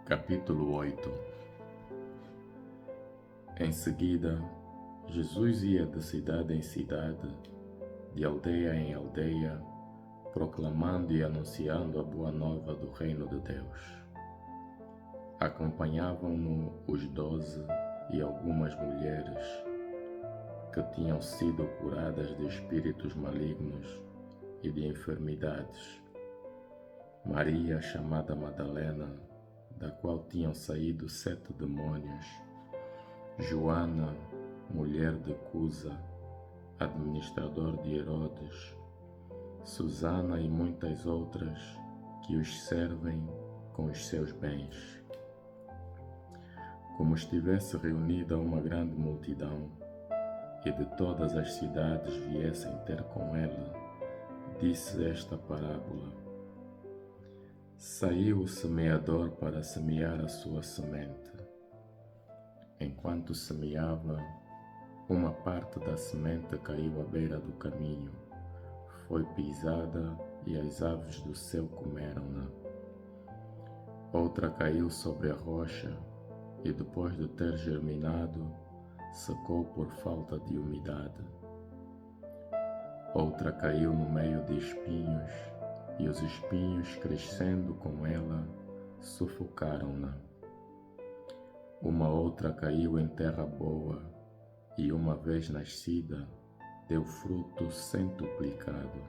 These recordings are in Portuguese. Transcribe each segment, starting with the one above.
Capítulo 8. Em seguida, Jesus ia de cidade em cidade, de aldeia em aldeia, proclamando e anunciando a boa nova do reino de Deus. Acompanhavam-no os 12 e algumas mulheres que tinham sido curadas de espíritos malignos e de enfermidades. Maria, chamada Madalena, da qual tinham saído 7 demônios, Joana, mulher de Cusa, administrador de Herodes, Susana e muitas outras que os servem com os seus bens. Como estivesse reunida uma grande multidão, e de todas as cidades viessem ter com ela, disse esta parábola: Saiu o semeador para semear a sua semente. Enquanto semeava, uma parte da semente caiu à beira do caminho, foi pisada e as aves do céu comeram-na. Outra caiu sobre a rocha e, depois de ter germinado, secou por falta de umidade. Outra caiu no meio de espinhos, e os espinhos, crescendo com ela, sufocaram-na. Uma outra caiu em terra boa, e uma vez nascida, deu fruto centuplicado.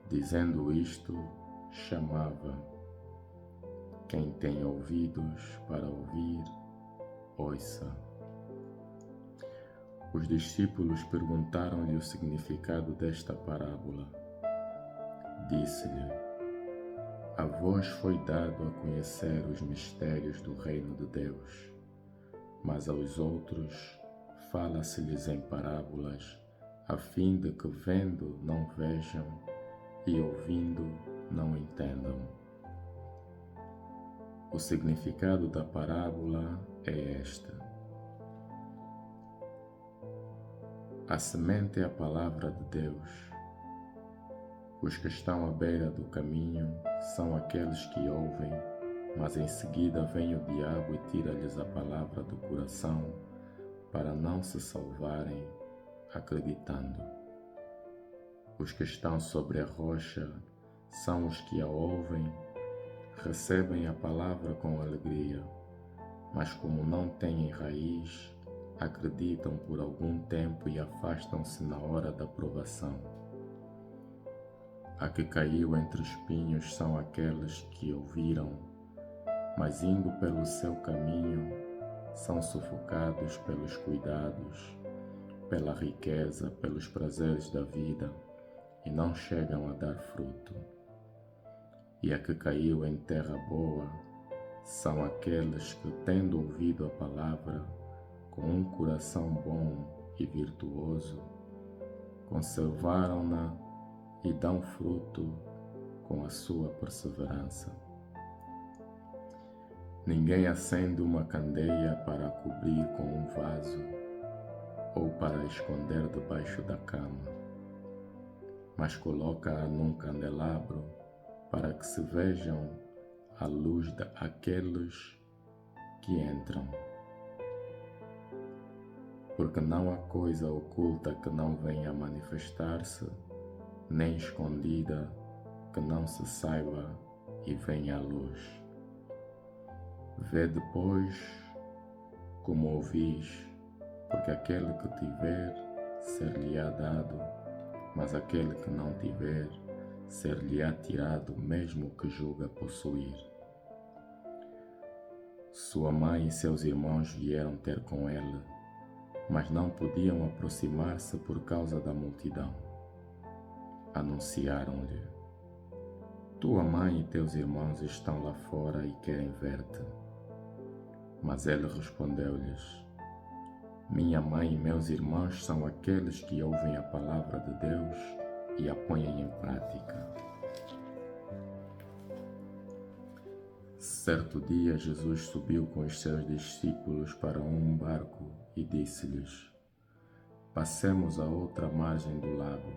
Dizendo isto, chamava: Quem tem ouvidos para ouvir, ouça. Os discípulos perguntaram-lhe o significado desta parábola. Disse-lhe: A vós foi dado a conhecer os mistérios do reino de Deus, mas aos outros fala-se-lhes em parábolas, a fim de que vendo não vejam e ouvindo não entendam. O significado da parábola é este: a semente é a palavra de Deus. Os que estão à beira do caminho são aqueles que ouvem, mas em seguida vem o diabo e tira-lhes a palavra do coração, para não se salvarem, acreditando. Os que estão sobre a rocha são os que a ouvem, recebem a palavra com alegria, mas como não têm raiz, acreditam por algum tempo e afastam-se na hora da provação. A que caiu entre espinhos são aqueles que ouviram, mas indo pelo seu caminho, são sufocados pelos cuidados, pela riqueza, pelos prazeres da vida, e não chegam a dar fruto. E a que caiu em terra boa são aqueles que, tendo ouvido a palavra, com um coração bom e virtuoso, conservaram-na e dão fruto com a sua perseverança. Ninguém acende uma candeia para a cobrir com um vaso ou para a esconder debaixo da cama, mas coloca-a num candelabro para que se vejam a luz daqueles que entram. Porque não há coisa oculta que não venha a manifestar-se, nem escondida que não se saiba e venha à luz. Vê depois como ouvis, porque aquele que tiver, ser-lhe-á dado, mas aquele que não tiver, ser-lhe-á tirado mesmo que julga possuir. Sua mãe e seus irmãos vieram ter com ele, mas não podiam aproximar-se por causa da multidão. Anunciaram-lhe: Tua mãe e teus irmãos estão lá fora e querem ver-te. Mas ele respondeu-lhes: Minha mãe e meus irmãos são aqueles que ouvem a palavra de Deus e a põem em prática. Certo dia, Jesus subiu com os seus discípulos para um barco e disse-lhes: Passemos à outra margem do lago.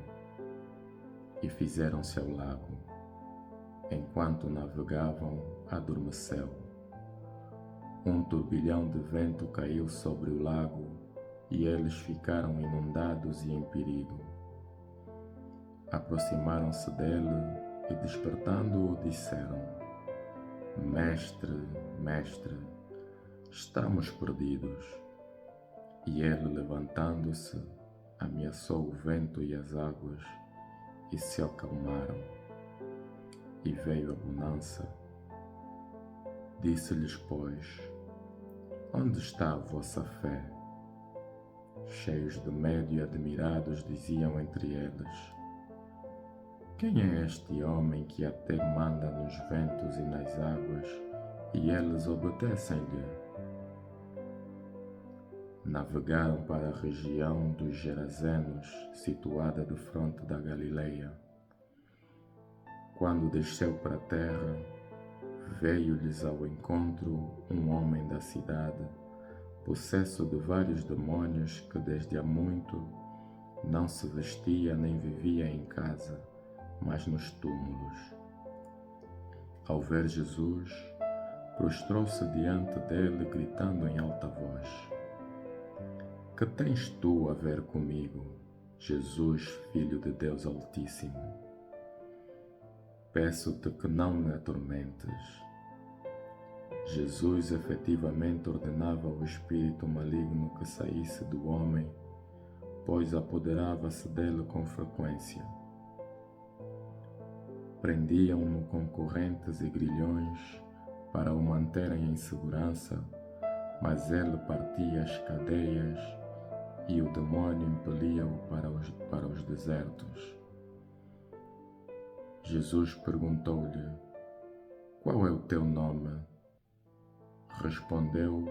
E fizeram-se ao lago. Enquanto navegavam, adormeceu. Um turbilhão de vento caiu sobre o lago e eles ficaram inundados e em perigo. Aproximaram-se dele e, despertando-o, disseram: Mestre, mestre, estamos perdidos. E ele, levantando-se, ameaçou o vento e as águas, e se acalmaram. E veio a bonança. Disse-lhes, pois: Onde está a vossa fé? Cheios de medo e admirados, diziam entre eles: Quem é este homem que até manda nos ventos e nas águas, e eles obedecem-lhe? Navegaram para a região dos Gerazenos, situada defronte da Galileia. Quando desceu para a terra, veio-lhes ao encontro um homem da cidade, possesso de vários demônios, que desde há muito não se vestia nem vivia em casa, mas nos túmulos. Ao ver Jesus, prostrou-se diante dele, gritando em alta voz: Que tens tu a ver comigo, Jesus, Filho de Deus Altíssimo? Peço-te que não me atormentes. Jesus efetivamente ordenava ao espírito maligno que saísse do homem, pois apoderava-se dele com frequência. Prendiam-no com correntes e grilhões para o manterem em segurança, mas ele partia as cadeias e o demônio impelia-o para os desertos. Jesus perguntou-lhe: Qual é o teu nome? Respondeu: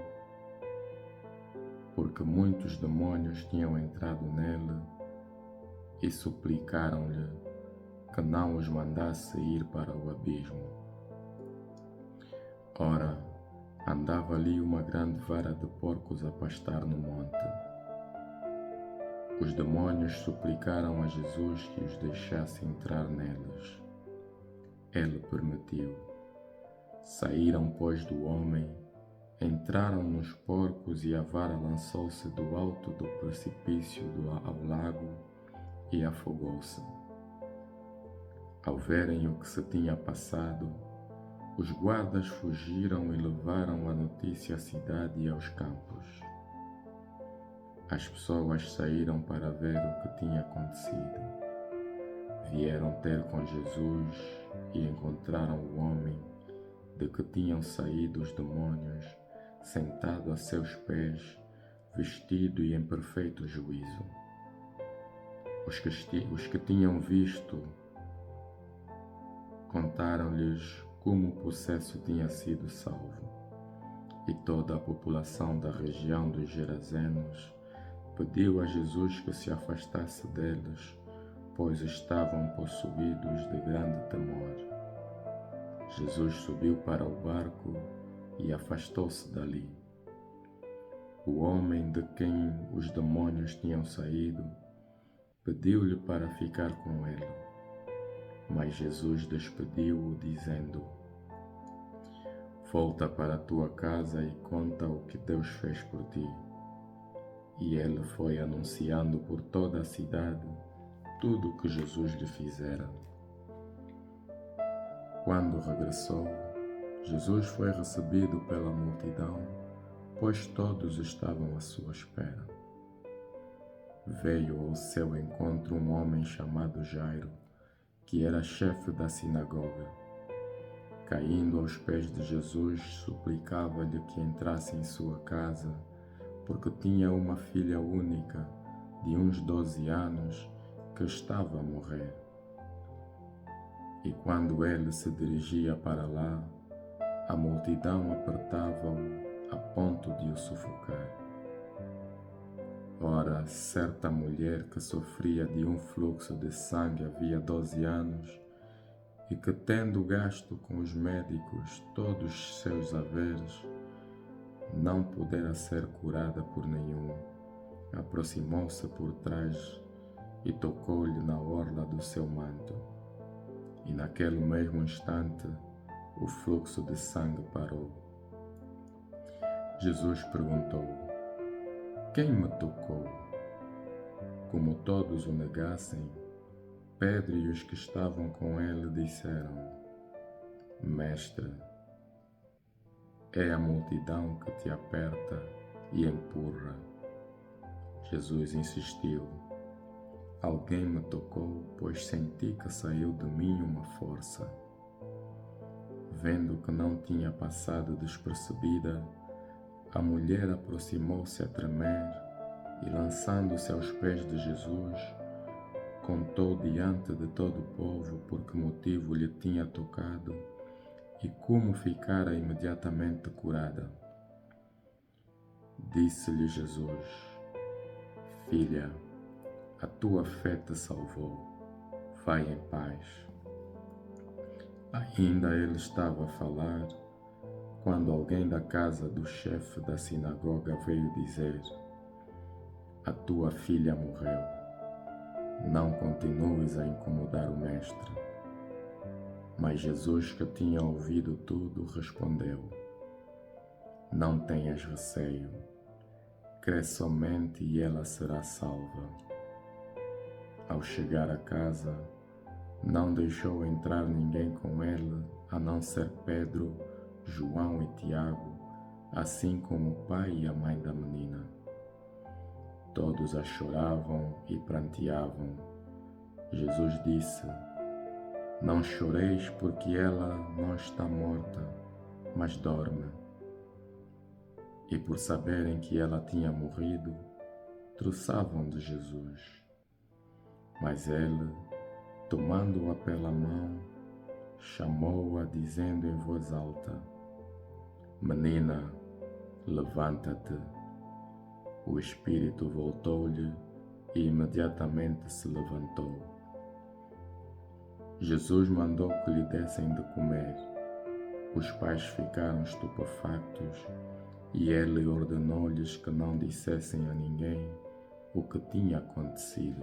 Porque muitos demônios tinham entrado nele e suplicaram-lhe que não os mandasse ir para o abismo. Ora, andava ali uma grande vara de porcos a pastar no monte. Os demônios suplicaram a Jesus que os deixasse entrar neles. Ele permitiu. Saíram, pois, do homem, entraram nos porcos e a vara lançou-se do alto do precipício ao lago e afogou-se. Ao verem o que se tinha passado, os guardas fugiram e levaram a notícia à cidade e aos campos. As pessoas saíram para ver o que tinha acontecido. Vieram ter com Jesus e encontraram o homem de que tinham saído os demônios, sentado a seus pés, vestido e em perfeito juízo. Os que tinham visto contaram-lhes como o possesso tinha sido salvo. E toda a população da região dos Gerazenos pediu a Jesus que se afastasse deles, pois estavam possuídos de grande temor. Jesus subiu para o barco e afastou-se dali. O homem de quem os demônios tinham saído pediu-lhe para ficar com ele, mas Jesus despediu-o, dizendo: Volta para a tua casa e conta o que Deus fez por ti. E ele foi anunciando por toda a cidade tudo o que Jesus lhe fizera. Quando regressou, Jesus foi recebido pela multidão, pois todos estavam à sua espera. Veio ao seu encontro um homem chamado Jairo, que era chefe da sinagoga. Caindo aos pés de Jesus, suplicava-lhe que entrasse em sua casa, porque tinha uma filha única, de uns 12 anos, que estava a morrer. E quando ele se dirigia para lá, a multidão apertava-o a ponto de o sufocar. Ora, certa mulher que sofria de um fluxo de sangue havia 12 anos, e que, tendo gasto com os médicos todos os seus haveres, não pudera ser curada por nenhum, aproximou-se por trás e tocou-lhe na orla do seu manto. e naquele mesmo instante o fluxo de sangue parou. Jesus perguntou: quem me tocou? Como todos o negassem, Pedro e os que estavam com ele disseram: Mestre, é a multidão que te aperta e empurra. Jesus insistiu: alguém me tocou, pois senti que saiu de mim uma força. Vendo que não tinha passado despercebida, a mulher aproximou-se a tremer e, lançando-se aos pés de Jesus, contou diante de todo o povo por que motivo lhe tinha tocado e como ficara imediatamente curada. Disse-lhe Jesus: filha, a tua fé te salvou. Vai em paz. Ainda ele estava a falar, quando alguém da casa do chefe da sinagoga veio dizer: a tua filha morreu. Não continues a incomodar o mestre. Mas Jesus, que tinha ouvido tudo, respondeu: não tenhas receio. Crê somente e ela será salva. Ao chegar a casa, não deixou entrar ninguém com ele, a não ser Pedro, João e Tiago, assim como o pai e a mãe da menina. Todos a choravam e pranteavam. Jesus disse: não choreis, porque ela não está morta, mas dorme. E por saberem que ela tinha morrido, troçavam de Jesus. Mas ele, tomando-a pela mão, chamou-a dizendo em voz alta: menina, levanta-te. O espírito voltou-lhe e imediatamente se levantou. Jesus mandou que lhe dessem de comer. Os pais ficaram estupefactos e ele ordenou-lhes que não dissessem a ninguém o que tinha acontecido.